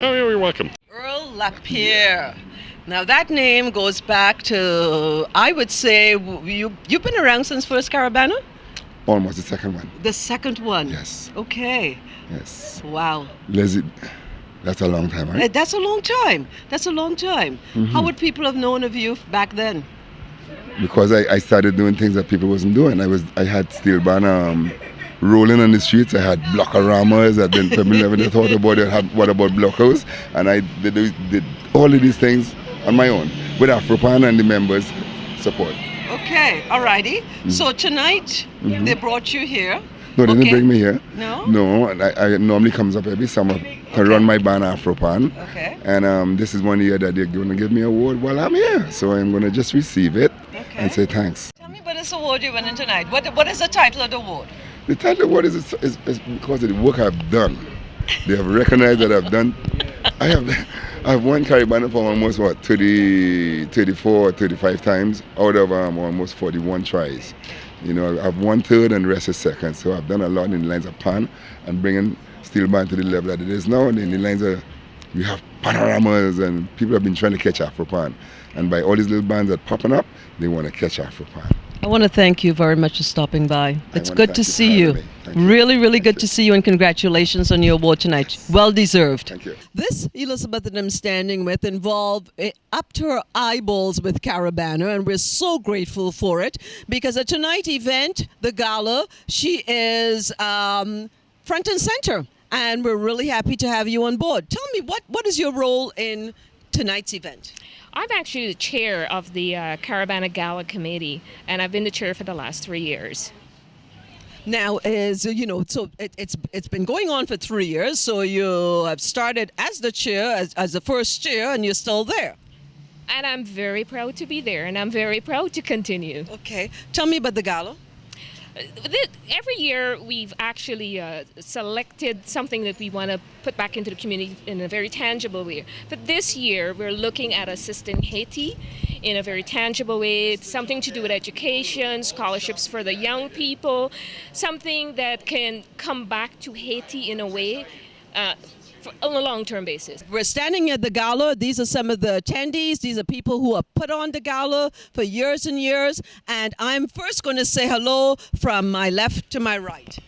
Oh, you're welcome. Earl Lapierre. Now that name goes back to, I would say, you've been around since first Caribana? Almost the second one. The second one? Yes. Okay. Yes. Wow. Leslie, that's a long time, right? That's a long time. That's a long time. How would people have known of you back then? Because I started doing things that people wasn't doing. I had steel banner rolling on the streets. I had blockeramas that then people never thought about it. What about blockers? And I did all of these things on my own with Afropan and the members' support. Okay, alrighty. So tonight they brought you here. No, they didn't bring me here. No? No, I normally comes up every summer to run my band Afropan. Okay. And this is one year that they're going to give me an award while I'm here. So I'm going to just receive it and say thanks. Tell me about this award you're winning tonight. What is the title of the award? The title of what is because of the work I've done. They have recognized that I've done. I've won Caribana for almost 34, 35 times out of almost 41 tries. You know, I've won third and the rest is second. So I've done a lot in the lines of pan and bringing steel band to the level that it is now. And in the lines of, we have panoramas and people have been trying to catch Afropan. And by all these little bands that are popping up, they want to catch Afropan. I want to thank you very much for stopping by. It's good to see you. Really, really good to see you, and congratulations on your award tonight. Well deserved. Thank you. This Elizabeth that I'm standing with involved up to her eyeballs with Caribana, and we're so grateful for it because at tonight's event, the gala, she is front and center, and we're really happy to have you on board. Tell me, what is your role in tonight's event? I'm actually the chair of the CARIBANA GALA committee, and I've been the chair for the last 3 years. Now, so it's been going on for 3 years, so you have started as the chair, as the first chair, and you're still there. And I'm very proud to be there, and I'm very proud to continue. Okay. Tell me about the gala. Every year we've actually selected something that we want to put back into the community in a very tangible way. But this year we're looking at assisting Haiti in a very tangible way, something to do with education, scholarships for the young people, something that can come back to Haiti in a way on a long-term basis. We're standing at the gala. These are some of the attendees. These are people who have put on the gala for years and years. And I'm first going to say hello from my left to my right.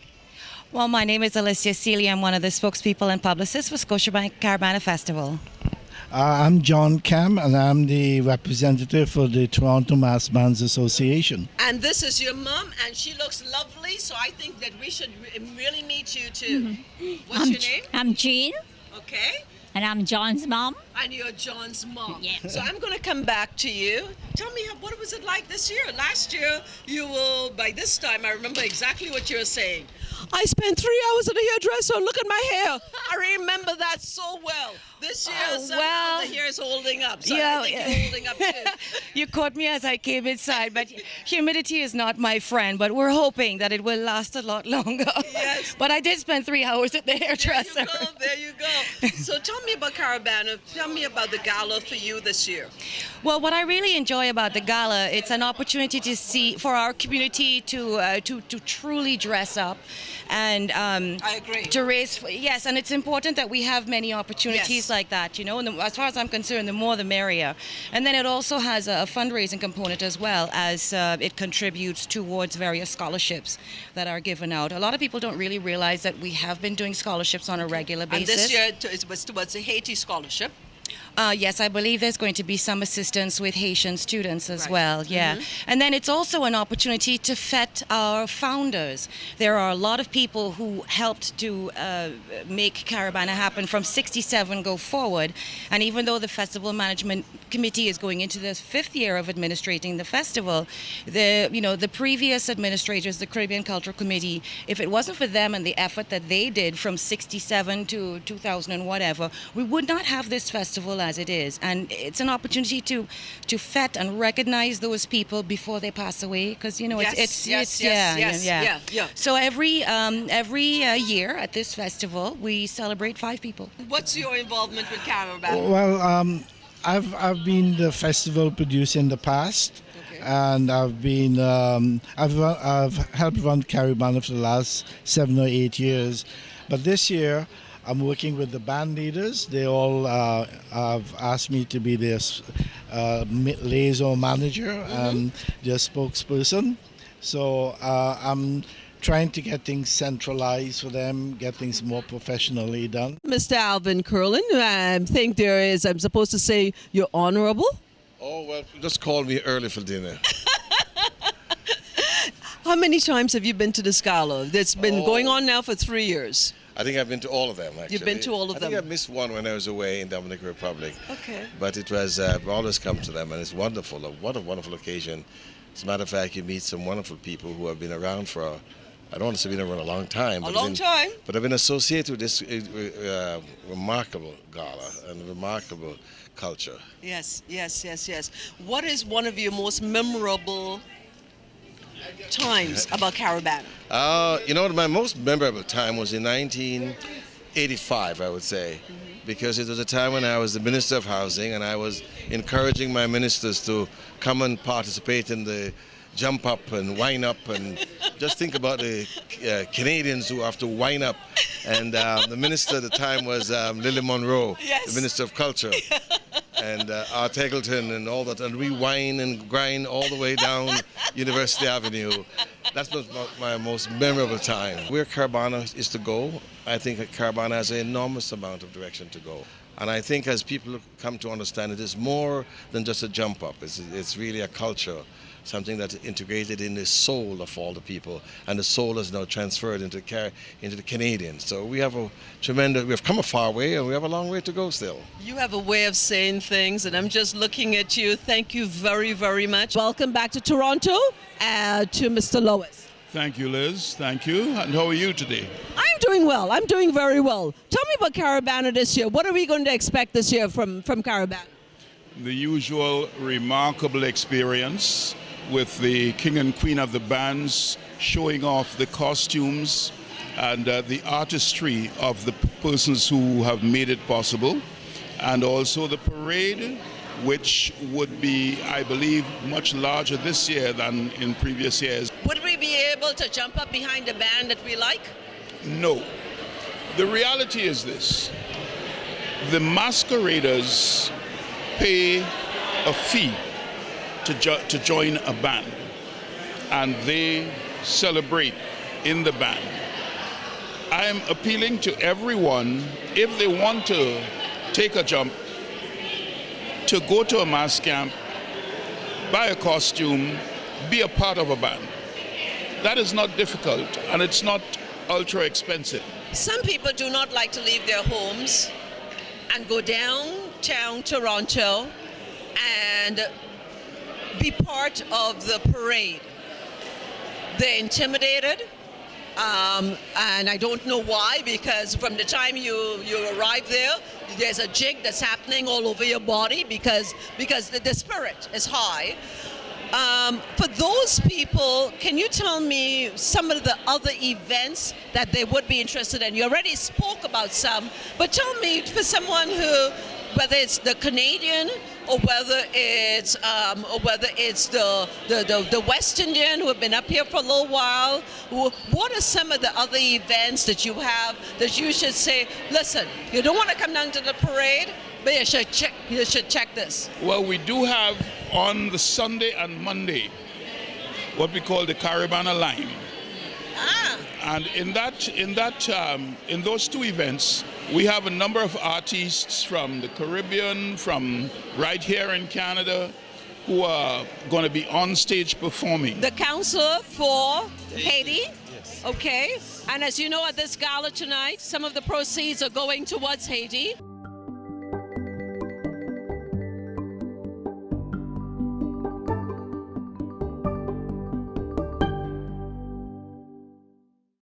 Well, my name is Alicia Seeley. I'm one of the spokespeople and publicists for ScotiaBank Caribana Festival. I'm John Cam, and I'm the representative for the Toronto Mass Bands Association. And this is your mom, and she looks lovely, so I think that we should really meet you too. What's your name? I'm Jean, Okay. and I'm John's mom. And you're John's mom. Yeah. So I'm going to come back to you. Tell me, what was it like this year? Last year, you will, by this time, I remember exactly what you were saying. I spent 3 hours at a hairdresser. Look at my hair. I remember that so well. This year, somehow the hair is holding up. So I think you're holding up too. You caught me as I came inside, but humidity is not my friend, but we're hoping that it will last a lot longer. Yes. But I did spend 3 hours at the hairdresser. There you go. So tell me about Caribana. Tell me about the gala for you this year. Well, what I really enjoy about the gala, it's an opportunity to see for our community to truly dress up, and I agree. to raise. Yes, and it's important that we have many opportunities like that. You know, and as far as I'm concerned, the more the merrier. And then it also has a fundraising component as well, as it contributes towards various scholarships that are given out. A lot of people don't really realize that we have been doing scholarships on a regular basis. And this year it was towards the Haiti scholarship. Yes, I believe there's going to be some assistance with Haitian students as well, yeah. And then it's also an opportunity to fet our founders. There are a lot of people who helped to make Caribana happen from 67 go forward. And even though the Festival Management Committee is going into the 5th year of administrating the festival, the previous administrators, the Caribbean Cultural Committee, if it wasn't for them and the effort that they did from 67 to 2000 and whatever, we would not have this festival as it is. And it's an opportunity to fet and recognize those people before they pass away, because So every year at this festival we celebrate 5 people. What's your involvement with Caribana? Well, I've been the festival producer in the past, and I've been I've helped run Caribana for the last 7 or 8 years. But this year, I'm working with the band leaders. They all have asked me to be their liaison manager and their spokesperson. So I'm trying to get things centralized for them, get things more professionally done. Mr. Alvin Curlin, I think I'm supposed to say you're honorable. Oh, well, just call me early for dinner. How many times have you been to this gala? It's been going on now for 3 years. I think I've been to all of them, actually. You've been to all of them? I think I missed one when I was away in Dominican Republic. Okay. But it was, I've always come to them, and it's wonderful. What a wonderful occasion. As a matter of fact, you meet some wonderful people who have been around for, I don't want to say been around a long time. But I've been associated with this remarkable gala and remarkable culture. Yes. What is one of your most memorable times about Caribana? My most memorable time was in 1985, I would say, because it was a time when I was the Minister of Housing and I was encouraging my ministers to come and participate in the jump up and wind up, and just think about the Canadians who have to wind up. And the minister at the time was Lily Monroe, the Minister of Culture. And Art Eggleton and all that, and we whine and grind all the way down University Avenue. That was my most memorable time. Where Caribana is to go, I think that Caribana has an enormous amount of direction to go. And I think as people come to understand it is more than just a jump up. It's really a culture, something that's integrated in the soul of all the people, and the soul is now transferred into the Canadians. So we have we've come a far way, and we have a long way to go still. You have a way of saying things, and I'm just looking at you. Thank you very, very much. Welcome back to Toronto, to Mr. Lois. Thank you, Liz. Thank you. And how are you today? I'm doing well. I'm doing very well. Tell me about Caribana this year. What are we going to expect this year from Caribana? The usual remarkable experience with the king and queen of the bands showing off the costumes and the artistry of the persons who have made it possible, and also the parade, which would be, I believe, much larger this year than in previous years. Would we be able to jump up behind a band that we like? No. The reality is this: the masqueraders pay a fee to join a band, and they celebrate in the band. I am appealing to everyone, if they want to take a jump, to go to a mass camp, buy a costume, be a part of a band. That is not difficult, and it's not ultra expensive. Some people do not like to leave their homes and go downtown Toronto and be part of the parade. They're intimidated, and I don't know why, because from the time you arrive there, there's a jig that's happening all over your body because the spirit is high. For those people, can you tell me some of the other events that they would be interested in? You already spoke about some, but tell me, for someone who, whether it's the Canadian or whether it's the West Indian who have been up here for a little while, what are some of the other events that you have that you should say, listen, you don't want to come down to the parade, but you should check this? Well, we do have on the Sunday and Monday what we call the Caribana line. And in those two events, we have a number of artists from the Caribbean, from right here in Canada, who are going to be on stage performing. The counselor for Haiti. Yes. Okay. And as you know, at this gala tonight, some of the proceeds are going towards Haiti.